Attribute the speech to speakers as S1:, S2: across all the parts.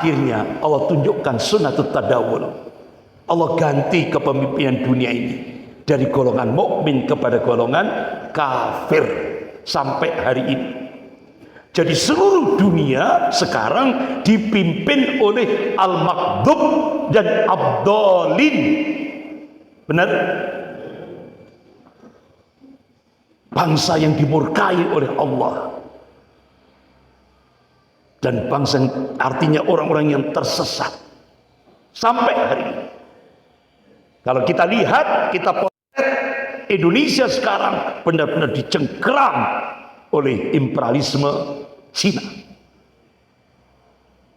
S1: akhirnya Allah tunjukkan sunnatut tadawul. Allah ganti kepemimpinan dunia ini dari golongan mukmin kepada golongan kafir sampai hari ini. Jadi seluruh dunia sekarang dipimpin oleh al-maghdub dan ad-dallin. Benar? Bangsa yang dimurkai oleh Allah. Dan bangsa yang artinya orang-orang yang tersesat sampai hari ini. Kalau kita lihat, kita potret Indonesia sekarang benar-benar dicengkeram oleh imperialisme Cina.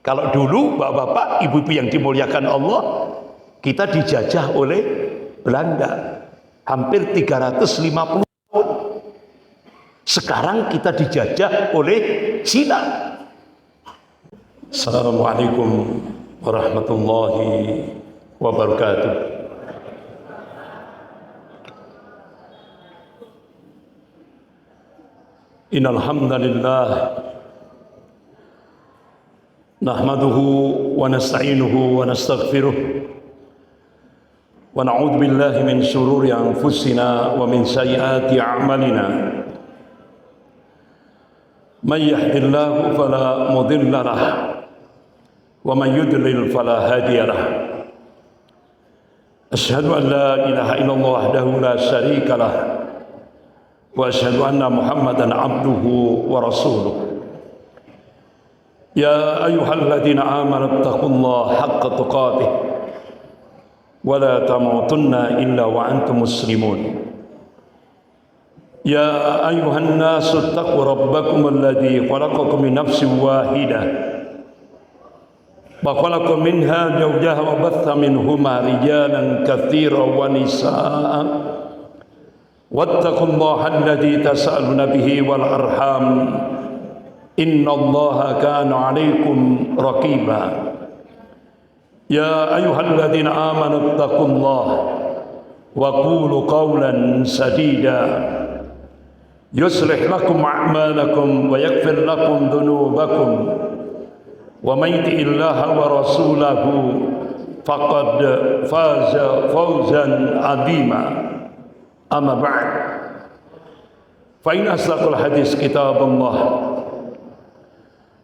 S1: Kalau dulu bapak-bapak, ibu-ibu yang dimuliakan Allah, kita dijajah oleh Belanda hampir 350 tahun. Sekarang kita dijajah oleh Cina. Assalamualaikum warahmatullahi wabarakatuh. Innal hamdalillah nahmaduhu wa nasta'inuhu wa nastaghfiruh wa na'udzu billahi min shururi anfusina wa min sayyiati a'malina. Man yahdihillahu fala mudilla lahu wa man yudlil fala hadiya lahu. Asyhadu an la ilaha illallah wahdahu la syarika lah wa asyhadu anna Muhammadan abduhu wa rasuluh. Ya ayyuhalladzina amanu taqullaha haqqa tuqatih wa la tamutunna illa wa antum muslimun. Ya ayyuhan nasu taqu rabbakum alladzi khalaqakum min nafsin wahidah wa khalaqa minha zawjaha wa batha minhuma rijalan katsiran wa nisaa'a wattaqullaha alladzi tasaaluna bihi wal arham innallaha kana 'alaikum raqiba. Ya ayyuhalladzina amanu taqullaha wa qulu qawlan sadida yuslih lakum a'malakum wa yaghfir lakum dhunubakum wa may yuti'illaha wa rasulahu faqad faza fawzan 'azima. Amma ba'd, fa in asdaqal hadis kitabullah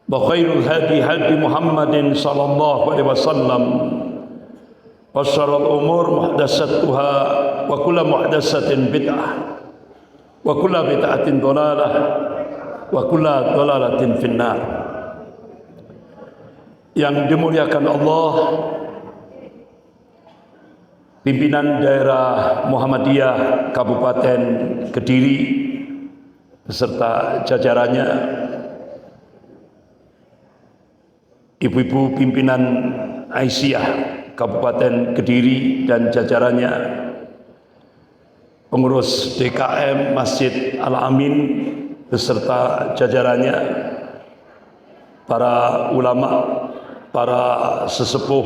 S1: wa khairul hadi hadi Muhammadin sallallahu alaihi wasallam wa syarrul umur muhdatsatuha wa kullu muhdatsatin bid'ah wa kullu bid'atin dhalalah wa kullu dhalalatin finnar. Yang dimuliakan Allah, pimpinan daerah Muhammadiyah Kabupaten Kediri beserta jajarannya, ibu-ibu pimpinan Aisyah Kabupaten Kediri dan jajarannya, pengurus DKM Masjid Al-Amin beserta jajarannya, para ulama, para sesepuh,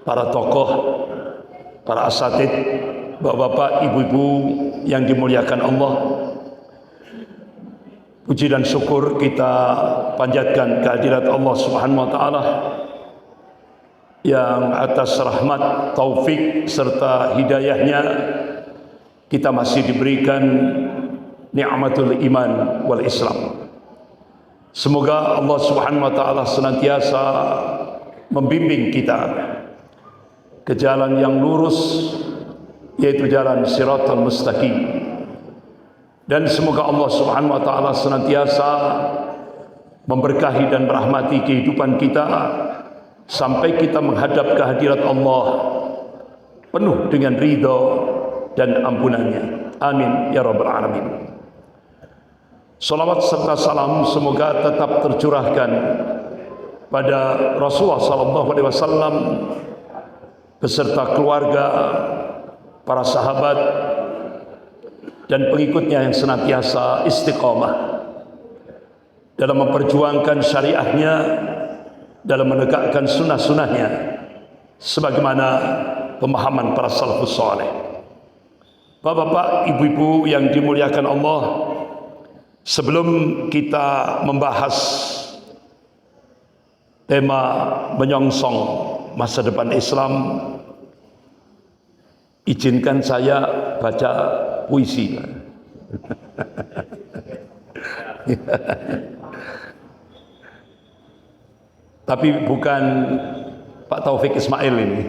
S1: para tokoh, para asatid, bapak-bapak, ibu-ibu yang dimuliakan Allah. Puji dan syukur kita panjatkan kehadirat Allah Subhanahu wa taala yang atas rahmat, taufik serta hidayahnya kita masih diberikan nikmatul iman wal Islam. Semoga Allah Subhanahu wa taala senantiasa membimbing kita ke jalan yang lurus, yaitu jalan Shiratal Mustaqim. Dan semoga Allah Subhanahu wa taala senantiasa memberkahi dan merahmati kehidupan kita sampai kita menghadap kehadirat Allah penuh dengan ridha dan ampunannya. Amin ya rabbal alamin. Salawat serta salam semoga tetap tercurahkan pada Rasulullah sallallahu alaihi wasallam beserta keluarga, para sahabat dan pengikutnya yang senantiasa istiqamah dalam memperjuangkan syariahnya, dalam menegakkan sunnah-sunnahnya sebagaimana pemahaman para salafus saleh. Bapak-bapak, ibu-ibu yang dimuliakan Allah, sebelum kita membahas tema menyongsong masa depan Islam. Izinkan saya baca puisi. Tapi bukan Pak Taufik Ismail ini.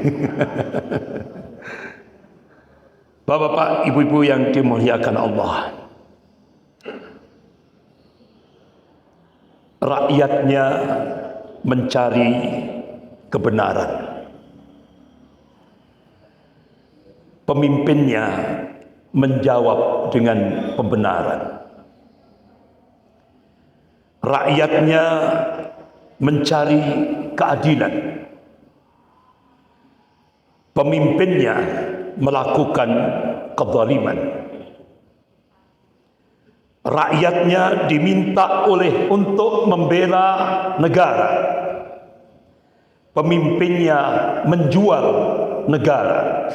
S1: Bapak-bapak, ibu-ibu yang dimuliakan Allah, rakyatnya mencari kebenaran, pemimpinnya menjawab dengan pembenaran. Rakyatnya mencari keadilan, pemimpinnya melakukan kezaliman. Rakyatnya diminta untuk membela negara, pemimpinnya menjual negara.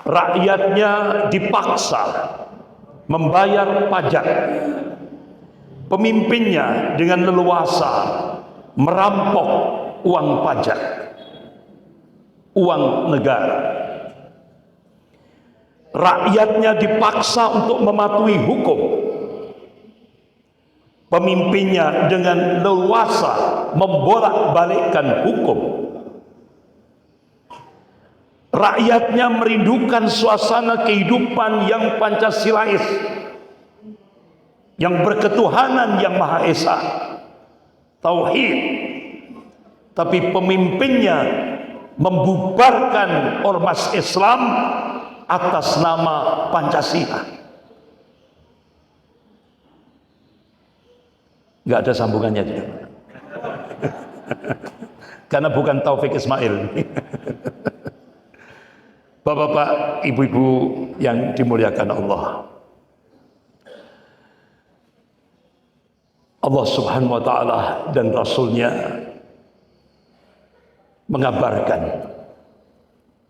S1: Rakyatnya dipaksa membayar pajak, pemimpinnya dengan leluasa merampok uang pajak, uang negara. Rakyatnya dipaksa untuk mematuhi hukum, pemimpinnya dengan leluasa membolak-balikkan hukum. Rakyatnya merindukan suasana kehidupan yang Pancasilais, yang berketuhanan yang Maha Esa, tauhid. Tapi pemimpinnya membubarkan ormas Islam atas nama Pancasila. Nggak ada sambungannya juga. Karena bukan Taufik Ismail. Bapak-bapak, ibu-ibu yang dimuliakan Allah, Allah Subhanahu wa ta'ala dan Rasulnya mengabarkan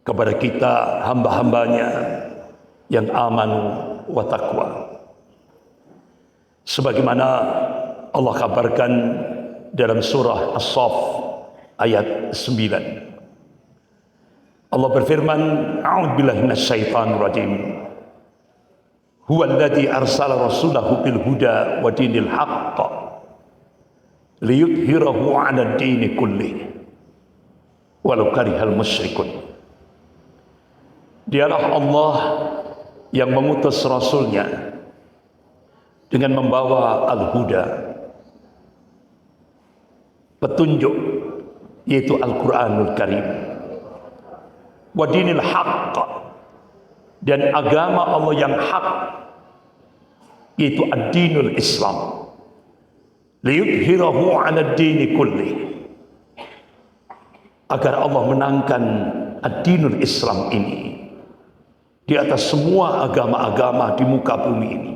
S1: kepada kita hamba-hambanya yang amanu wa taqwa, sebagaimana Allah kabarkan dalam surah As-Saff ayat 9. Allah berfirman, a'udzubillahi minasyaitonir rajim. Huwallazi arsala rasulahu bil huda wa dinil haqq liyudhhirahu 'ala ad-dini kullih walau karihal musyrikun. Dialah Allah yang mengutus Rasulnya dengan membawa Al-Huda, petunjuk, yaitu Al-Quranul Karim, wa dinil haqq, dan agama Allah yang hak, yaitu ad-dinul Islam, liyudhhirahu 'ala ad-dini kulli, agar Allah menangkan ad-dinul Islam ini di atas semua agama-agama di muka bumi ini,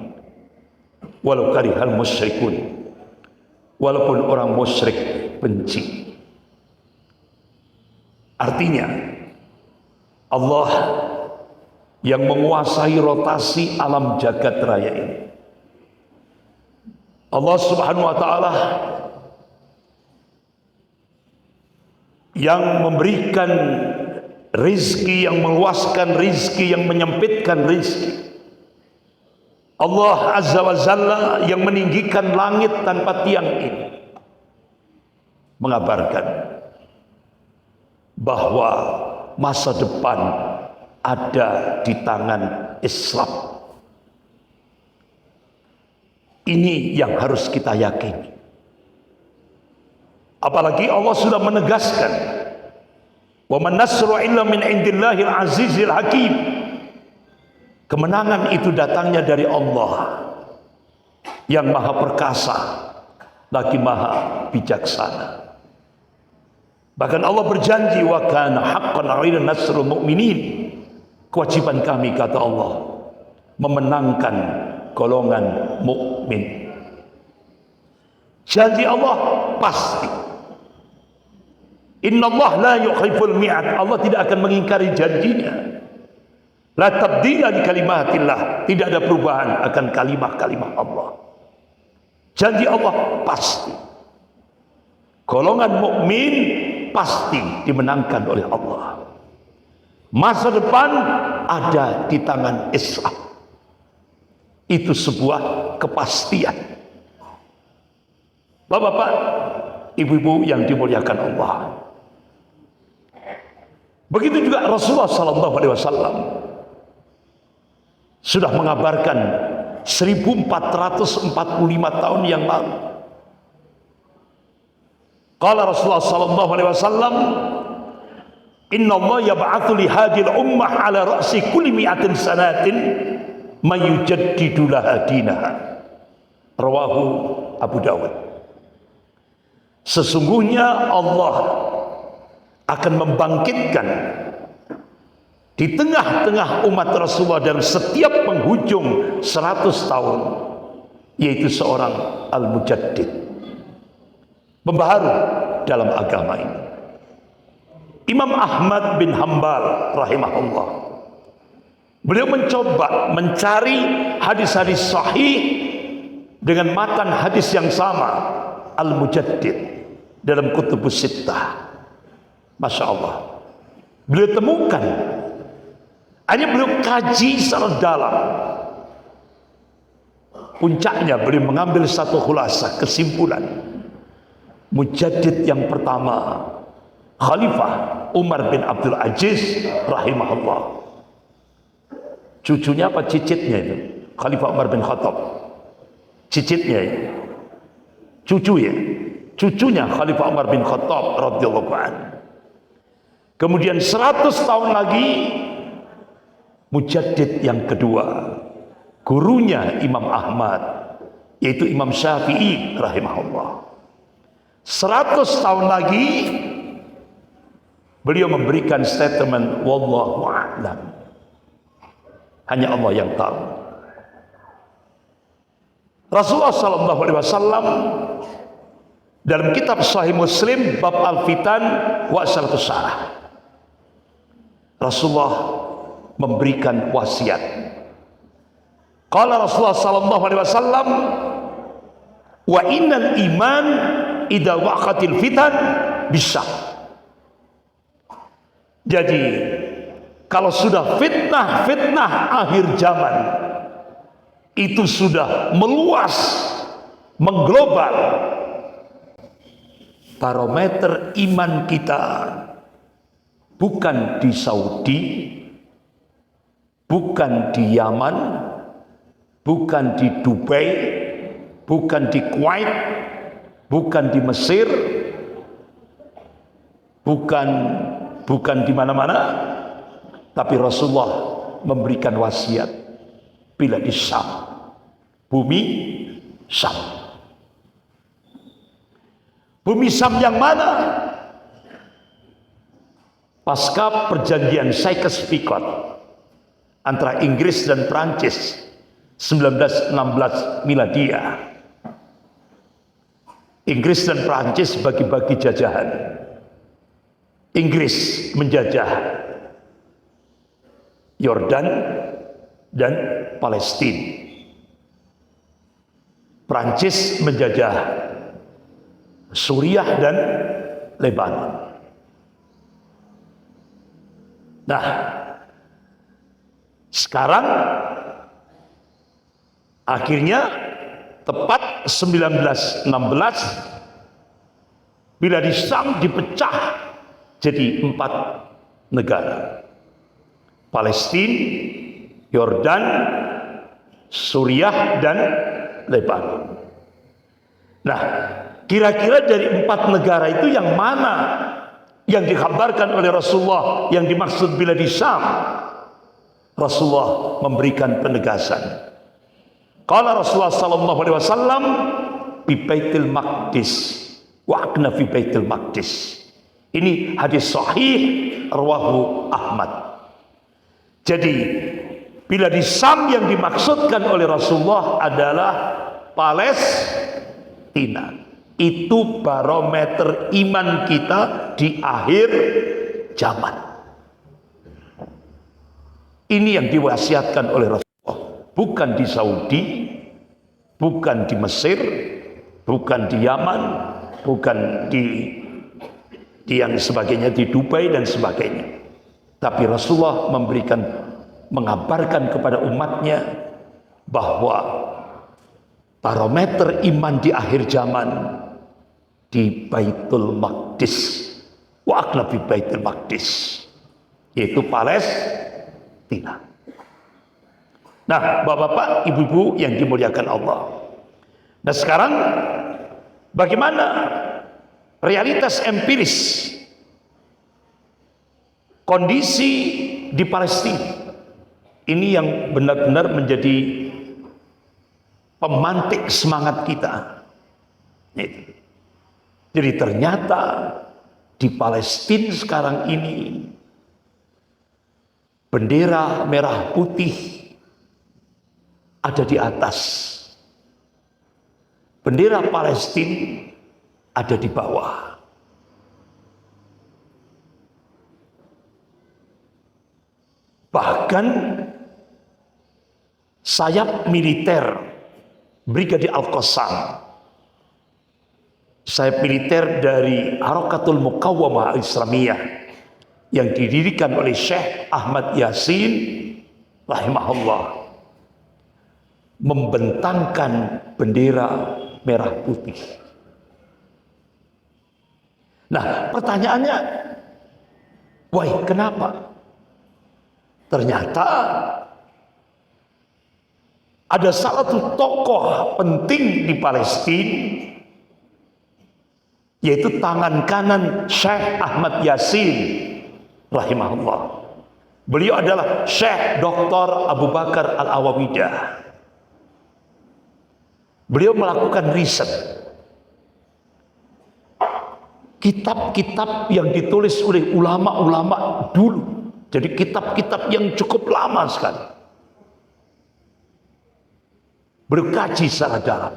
S1: walau karihal musyrikun, walaupun orang musyrik benci. Artinya Allah yang menguasai rotasi alam jagat raya ini, Allah Subhanahu wa ta'ala yang memberikan rizki, yang meluaskan rizki, yang menyempitkan rizki. Allah Azza wa Jalla yang meninggikan langit tanpa tiang ini mengabarkan bahwa masa depan ada di tangan Islam. Ini yang harus kita yakini. Apalagi Allah sudah menegaskan, wa man nasru illa min indillahil azizil hakim. Kemenangan itu datangnya dari Allah yang maha perkasa lagi maha bijaksana. Bahkan Allah berjanji, wa kana haqqan 'alaina nasrul mu'minin. Kewajiban kami, kata Allah, memenangkan golongan mukmin. Janji Allah pasti. Innallaha la yukhliful mi'ad. Allah tidak akan mengingkari janjinya. La tabdila li kalimatillah. Tidak ada perubahan akan kalimah-kalimah Allah. Janji Allah pasti. Golongan mukmin pasti dimenangkan oleh Allah. Masa depan ada di tangan Islam. Itu sebuah kepastian. Bapak-bapak, ibu-ibu yang dimuliakan Allah. Begitu juga Rasulullah SAW sudah mengabarkan 1445 tahun yang lalu. Qala Rasulullah SAW, Inna Allah yab'athu li hadhihi al-ummah ala ra'si kulli mi'atin sanatin mayujaddidu laha dinaha. Rawahu Abu Dawud. Sesungguhnya Allah akan membangkitkan di tengah-tengah umat Rasulullah dalam setiap penghujung 100 tahun, yaitu seorang al-mujaddid, pembaharu dalam agama ini. Imam Ahmad bin Hanbal rahimahullah, beliau mencoba mencari hadis-hadis sahih dengan matan hadis yang sama, al-mujaddid, dalam kutubus sittah. Masya Allah, beliau temukan, hanya beliau kaji secara dalam. Puncaknya beliau mengambil satu khulasah, kesimpulan. Mujaddid yang pertama, Khalifah Umar bin Abdul Aziz rahimahullah. Cucunya apa cicitnya itu? Khalifah Umar bin Khattab. Cicitnya itu. Cucu ya. Cucunya Khalifah Umar bin Khattab radhiyallahu anhu. Kemudian 100 tahun lagi Mujaddid yang kedua, gurunya Imam Ahmad, yaitu Imam Syafi'i rahimahullah. 100 tahun lagi beliau memberikan statement wallahu a'lam. Hanya Allah yang tahu. Rasulullah SAW dalam kitab Sahih Muslim bab Al-Fitan wa Asratus Sa'ah, Rasulullah memberikan wasiat. Qala Rasulullah SAW, wa innal iman idza waqatil fitan bisa. Jadi kalau sudah fitnah akhir zaman itu sudah meluas, mengglobal, barometer iman kita bukan di Saudi, bukan di Yaman, bukan di Dubai, bukan di Kuwait, bukan di Mesir, bukan di mana-mana, tapi Rasulullah memberikan wasiat bila di Syam, bumi Syam. Bumi Syam yang mana? Pasca perjanjian Sykes-Picot antara Inggris dan Prancis 1916 Miladiah. Inggris dan Prancis bagi-bagi jajahan. Inggris menjajah Yordan dan Palestina. Prancis menjajah Suriah dan Lebanon. Nah, sekarang akhirnya tepat 1916 bila di Syam dipecah jadi 4 negara. Palestina, Yordan, Suriah dan Lebanon. Nah, kira-kira dari 4 negara itu yang mana yang dikabarkan oleh Rasulullah yang dimaksud bila di Syam? Rasulullah memberikan penegasan. Qala Rasulullah sallallahu alaihi wasallam bi Baitul Maqdis wa akna fi Baitul Maqdis. Ini hadis sahih rawahu Ahmad. Jadi bila di Syam yang dimaksudkan oleh Rasulullah adalah Palestina. Itu barometer iman kita di akhir zaman. Ini yang diwasiatkan oleh Rasulullah. Bukan di Saudi, bukan di Mesir, bukan di Yaman, bukan di yang sebagainya di Dubai dan sebagainya. Tapi Rasulullah mengabarkan kepada umatnya bahwa barometer iman di akhir zaman di Baitul Maqdis, wa aqnabi Baitul Maqdis, yaitu Palestina. Nah, bapak-bapak, ibu-ibu yang dimuliakan Allah. Nah, sekarang bagaimana realitas empiris kondisi di Palestina? Ini yang benar-benar menjadi pemantik semangat kita. Jadi ternyata di Palestina sekarang ini bendera merah putih ada di atas, bendera Palestina ada di bawah. Bahkan sayap militer Brigade Al-Qassam, sayap militer dari Harakatul Muqawwamah Al-Islamiyah yang didirikan oleh Syekh Ahmad Yasin rahimahullah, membentangkan bendera merah putih. Nah, pertanyaannya, why, kenapa? Ternyata ada salah satu tokoh penting di Palestina, yaitu tangan kanan Syekh Ahmad Yasin rahimahullah. Beliau adalah Syekh Dr. Abu Bakar Al-Awawidah. Beliau melakukan riset kitab-kitab yang ditulis oleh ulama-ulama dulu. Jadi kitab-kitab yang cukup lama sekali. Berkaji secara dalam.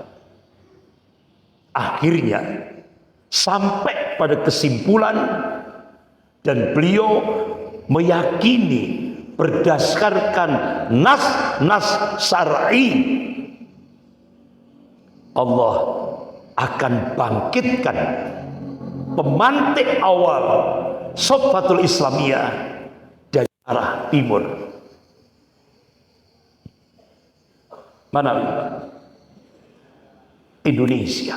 S1: Akhirnya sampai pada kesimpulan, dan beliau meyakini berdasarkan nas syar'i, Allah akan bangkitkan pemantik awal Safatul Islamiyah dari arah timur. Mana? Indonesia.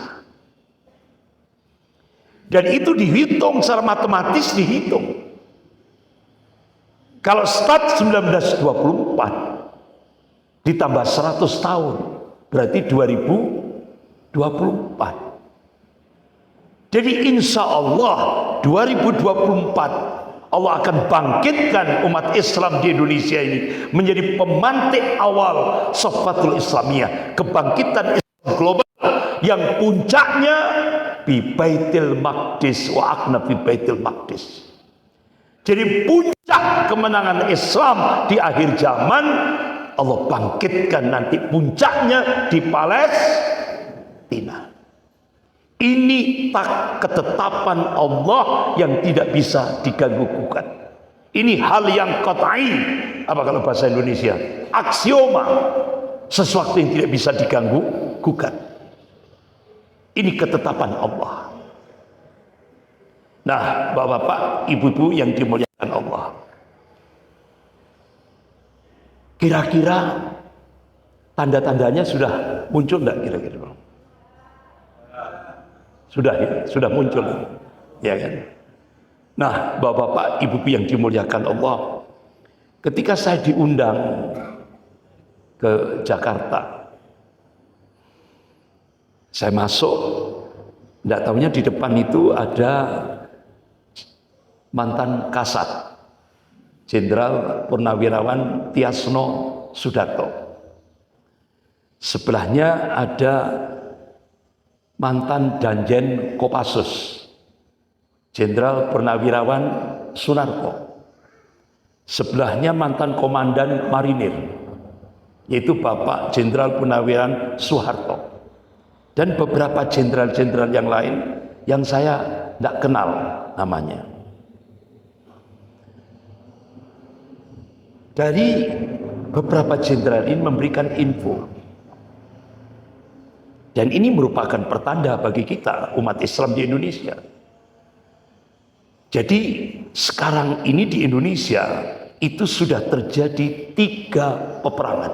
S1: Dan itu dihitung secara matematis, dihitung. Kalau start 1924 ditambah 100 tahun berarti 2024. Jadi insya Allah 2024 Allah akan bangkitkan umat Islam di Indonesia ini menjadi pemantik awal Safatul Islamiyah, kebangkitan Islam global yang puncaknya di Baitul Maqdis, wa aqna fi Baitul Maqdis. Jadi puncak kemenangan Islam di akhir zaman Allah bangkitkan nanti puncaknya di Palestina. Ini ketetapan Allah yang tidak bisa diganggu-gugat. Ini hal yang qat'i. Apa kalau bahasa Indonesia? Aksioma. Sesuatu yang tidak bisa diganggu-gugat. Ini ketetapan Allah. Nah, bapak-bapak, ibu-ibu yang dimuliakan Allah. Kira-kira tanda-tandanya sudah muncul enggak kira-kira? Sudah muncul, ya kan? Nah, bapak-bapak, ibu-ibu yang dimuliakan Allah, ketika saya diundang ke Jakarta, saya masuk, tidak tahunya di depan itu ada mantan Kasat, Jenderal Purnawirawan Tiasno Sudarto. Sebelahnya ada mantan Danjen Kopassus, Jenderal Purnawirawan Sunarko. Sebelahnya mantan Komandan Marinir, yaitu Bapak Jenderal Purnawirawan Soeharto. Dan beberapa jenderal-jenderal yang lain yang saya tidak kenal namanya. Dari beberapa jenderal ini memberikan info Dan ini merupakan pertanda bagi kita umat Islam di Indonesia. Jadi sekarang ini di Indonesia itu sudah terjadi 3 peperangan.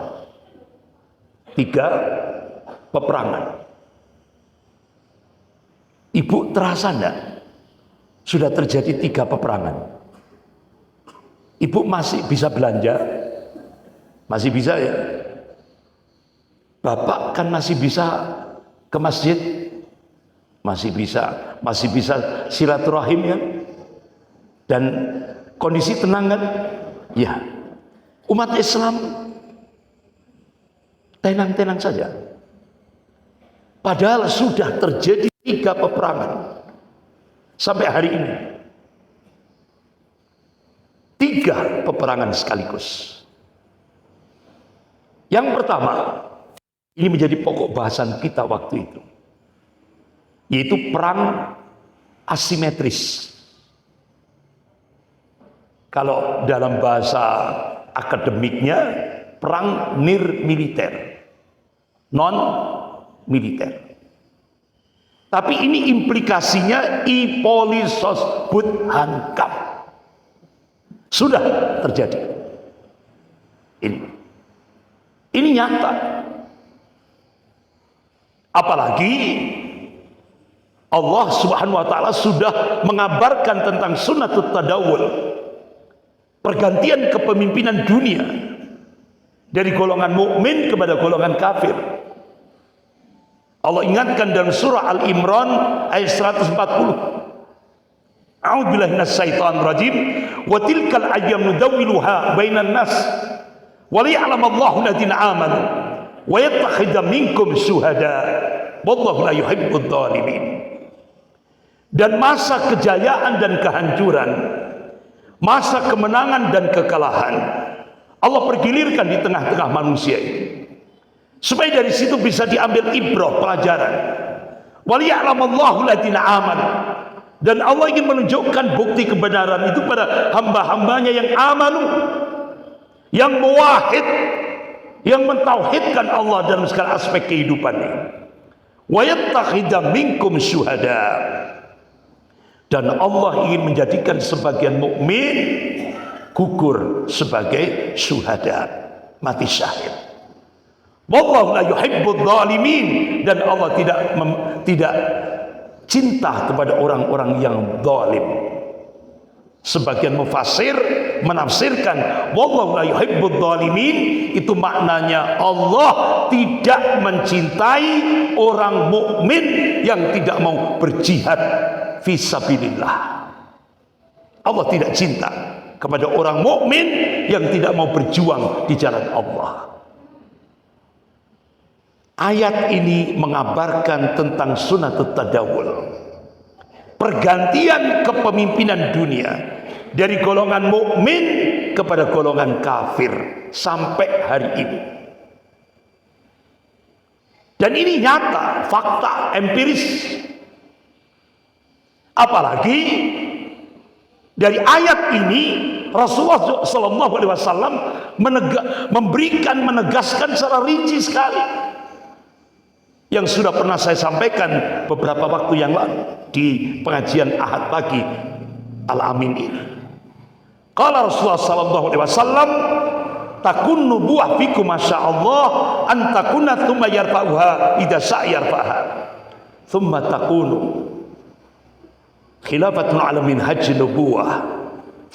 S1: 3 peperangan. Ibu terasa enggak? Sudah terjadi 3 peperangan. Ibu masih bisa belanja? Masih bisa ya? Bapak kan masih bisa ke masjid? Masih bisa silaturahim ya? Dan kondisi tenang kan? Ya. Umat Islam tenang-tenang saja. Padahal sudah terjadi 3 peperangan sampai hari ini. 3 peperangan sekaligus. Yang pertama, ini menjadi pokok bahasan kita waktu itu, yaitu perang asimetris. Kalau dalam bahasa akademiknya, perang nir-militer, non-militer. Tapi ini implikasinya Ipolisos Hankam. Sudah terjadi. Ini nyata. Apalagi Allah Subhanahu wa taala sudah mengabarkan tentang sunnatut tadawul, pergantian kepemimpinan dunia dari golongan mukmin kepada golongan kafir. Allah ingatkan dalam surah Al-Imran ayat 140. A'udzubillahi minasyaitonir rajim. Wa tilkal ayyam nudawwiluha bainan nas wa liya'lamallahu alladziina aamanu wa yattakhidha minkum syuhada wallahu la yuhibbudz dzalimin. Dan masa kejayaan dan kehancuran, masa kemenangan dan kekalahan Allah pergilirkan di tengah-tengah manusia ini, supaya dari situ bisa diambil ibrah, pelajaran. Waliya'lamallahu alladziina amanu, dan Allah ingin menunjukkan bukti kebenaran itu pada hamba-hambanya yang amanu, yang muwahhid, yang mentauhidkan Allah dalam segala aspek kehidupannya. Wa yattakhidha minkum syuhada, dan Allah ingin menjadikan sebagian mukmin gugur sebagai syuhada, mati syahid. Wallahu la yuhibbudz zalimin, dan Allah tidak cinta kepada orang-orang yang zalim. Sebagian mufassir menafsirkan wallahu la yuhibbudz zalimin, itu maknanya Allah tidak mencintai orang mukmin yang tidak mau berjihad fisabilillah. Allah tidak cinta kepada orang mukmin yang tidak mau berjuang di jalan Allah. Ayat ini mengabarkan tentang sunnatut tadawul, pergantian kepemimpinan dunia dari golongan mukmin kepada golongan kafir sampai hari ini. Dan ini nyata, fakta, empiris. Apalagi dari ayat ini Rasulullah SAW menegaskan secara rinci sekali yang sudah pernah saya sampaikan beberapa waktu yang lalu di pengajian Ahad pagi Al-Amin ini. Qala Rasulullah SAW, takun nubuwah fikum masyaallah an takuna thumma yarfa'uha idza sa'yarfa'ha thumma takunu khilafatun ala minhaj nubuwah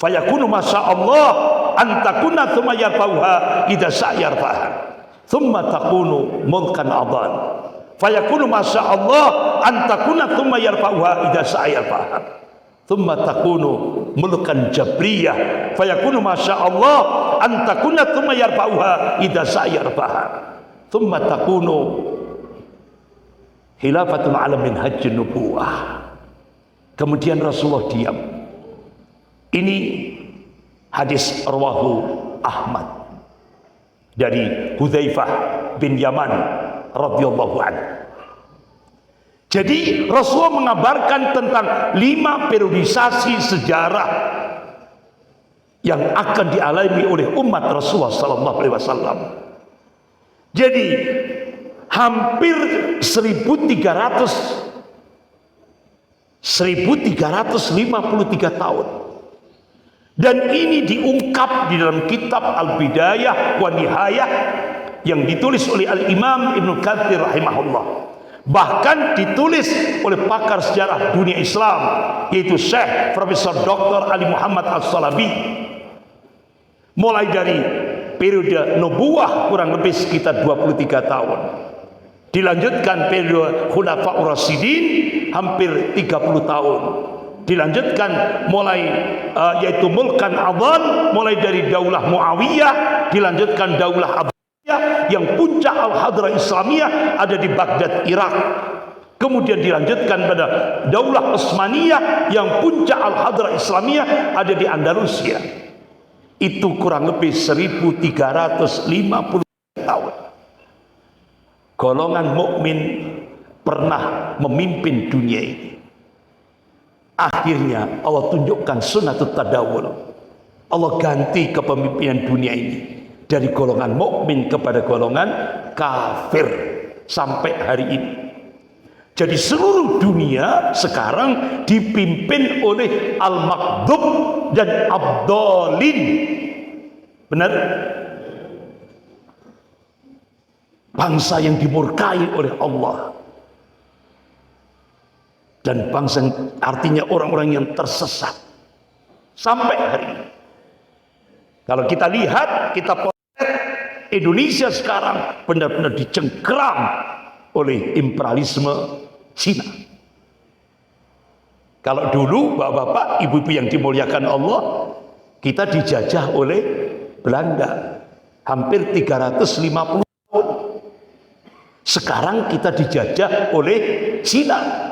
S1: fayakunu masyaallah an takuna thumma yarfa'uha idza sa'yarfa'ha thumma takunu mulkan adan fayakunu masyaallah an takuna thumma yarfa'uha idza sa'yarfa'ha thumma takunu mulkan jabriyah fayakunu masyaallah an takuna thumma yarfa'uha idza sa'yarfa'ha thumma takunu khilafatun ala minhaj nubuwah. Kemudian Rasulullah diam. Ini hadis rawahu Ahmad dari Hudzaifah bin Yaman radhiyallahu anhu. Jadi Rasulullah mengabarkan tentang 5 periodisasi sejarah yang akan dialami oleh umat Rasulullah sallallahu alaihi wasallam. Jadi hampir 1353 tahun. Dan ini diungkap di dalam kitab Al-Bidayah wa Nihayah yang ditulis oleh Al-Imam Ibnu Katsir rahimahullah. Bahkan ditulis oleh pakar sejarah dunia Islam, yaitu Syekh Profesor Dr. Ali Muhammad As-Salabi. Mulai dari periode nubuwah kurang lebih sekitar 23 tahun. Dilanjutkan periode Khulafaur Rasyidin hampir 30 tahun. Dilanjutkan mulai yaitu Mulkan Adhan, mulai dari Daulah Muawiyah, dilanjutkan Daulah Abbasiyah yang puncak Al-Hadrah Islamiyah ada di Baghdad, Irak. Kemudian dilanjutkan pada Daulah Utsmaniyah yang puncak Al-Hadrah Islamiyah ada di Andalusia. Itu kurang lebih 1350 tahun. Golongan mukmin pernah memimpin dunia ini. Akhirnya Allah tunjukkan sunatut tadawul. Allah ganti kepemimpinan dunia ini dari golongan mukmin kepada golongan kafir sampai hari ini. Jadi seluruh dunia sekarang dipimpin oleh al-maghdub dan abdolin. Benar? Bangsa yang dimurkai oleh Allah. Dan bangsa yang artinya orang-orang yang tersesat sampai hari ini. Kalau kita lihat, kita potret Indonesia sekarang benar-benar dicengkeram oleh imperialisme Cina. Kalau dulu bapak-bapak, ibu-ibu yang dimuliakan Allah, kita dijajah oleh Belanda hampir 350 tahun. Sekarang kita dijajah oleh Cina.